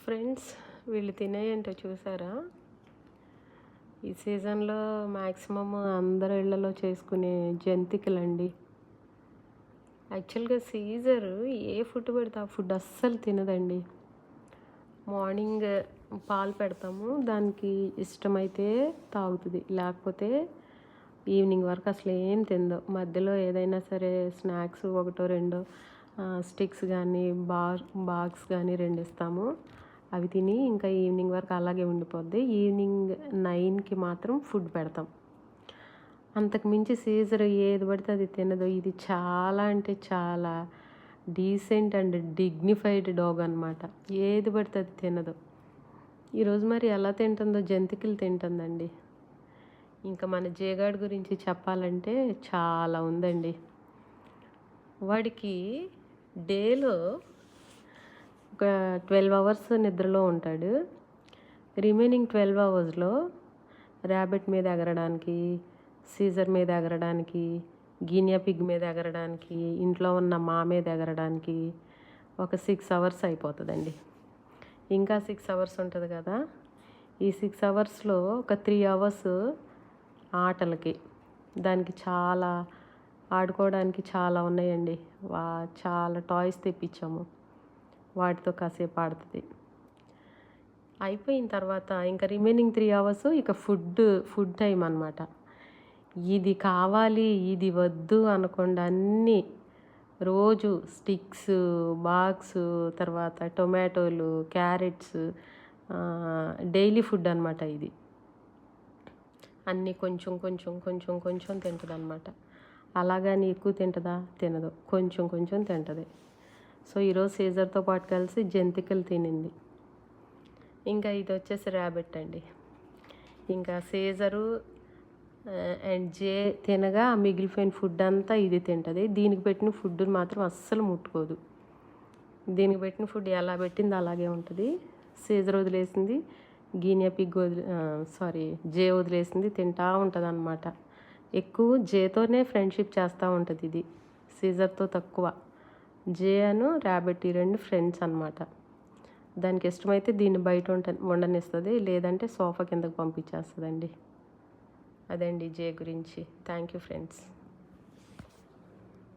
Friends, వీళ్ళు తినేయంటో చూసారా? ఈ సీజన్లో మ్యాక్సిమమ్ అందరి ఇళ్లలో చేసుకునే జంతికలండి. యాక్చువల్గా సీజర్ ఏ ఫుడ్ పెడితే ఆ ఫుడ్ అస్సలు తినదండి. మార్నింగ్ పాలు పెడతాము, దానికి ఇష్టమైతే తాగుతుంది, లేకపోతే ఈవినింగ్ వరకు అసలు ఏం తిందో. మధ్యలో ఏదైనా సరే స్నాక్స్ ఒకటో రెండో స్టిక్స్ కానీ బాక్స్ కానీ 2 ఇస్తాము. అవి తిని ఇంకా ఈవినింగ్ వరకు అలాగే ఉండిపోద్ది. ఈవినింగ్ 9కి మాత్రం ఫుడ్ పెడతాం. అంతకు మించి సీజర్ ఏది పడితే అది తినదు. ఇది చాలా అంటే చాలా డీసెంట్ అండ్ డిగ్నిఫైడ్ డాగ్ అనమాట. ఏది పడితే అది తినదు. ఈరోజు మరి ఎలా తింటుందో జంతికలు తింటుందండి. ఇంకా మన జేగాడ్ గురించి చెప్పాలంటే చాలా ఉందండి. వాడికి డేలో ఒక 12 అవర్స్ నిద్రలో ఉంటాడు. రిమైనింగ్ 12 అవర్స్లో ర్యాబిట్ మీద ఎగరడానికి, సీజర్ మీద ఎగరడానికి, గినియా పిగ్ మీద ఎగరడానికి, ఇంట్లో ఉన్న మా మీద ఎగరడానికి ఒక 6 అవర్స్ అయిపోతుందండి. ఇంకా 6 అవర్స్ ఉంటుంది కదా. ఈ 6 అవర్స్లో ఒక 3 అవర్స్ ఆటలకి, దానికి చాలా ఆడుకోవడానికి చాలా ఉన్నాయండి. చాలా టాయ్స్ తెప్పించాము, వాటితో కాసేపు ఆడుతుంది. అయిపోయిన తర్వాత ఇంకా రిమైనింగ్ 3 అవర్స్ ఇక ఫుడ్ టైం అనమాట. ఇది కావాలి ఇది వద్దు అనకుండా అన్నీ రోజు స్టిక్స్, బాక్స్, తర్వాత టొమాటోలు, క్యారెట్స్, డైలీ ఫుడ్ అనమాట. ఇది అన్నీ కొంచెం కొంచెం కొంచెం కొంచెం తింటుంది అనమాట. అలాగని ఎక్కువ తింటుందా? తినదు, కొంచెం కొంచెం తింటుంది. సో ఈరోజు సీజర్తో పాటు కలిసి జంతికలు తినింది. ఇంకా ఇది వచ్చేసి ర్యాబిట్ అండి. ఇంకా సీజరు అండ్ జే తినగా మిగిలిపోయిన ఫుడ్ అంతా ఇది తింటుంది. దీనికి పెట్టిన ఫుడ్ మాత్రం అస్సలు ముట్టుకోదు. దీనికి పెట్టిన ఫుడ్ ఎలా పెట్టింది అలాగే ఉంటుంది. సీజర్ వదిలేసింది, గినియా పిగ్ జే వదిలేసింది, తింటూ ఉంటుంది అనమాట. ఎక్కువ జేతోనే ఫ్రెండ్షిప్ చేస్తూ ఉంటుంది ఇది, సీజర్తో తక్కువ. జే అను ర్యాబిట్ ఈ 2 ఫ్రెండ్స్ అనమాట. దానికి ఇష్టమైతే దీన్ని బయట ఉండనిస్తుంది, లేదంటే సోఫా కిందకు పంపించేస్తుందండి. అదండి జే గురించి. Thank you friends.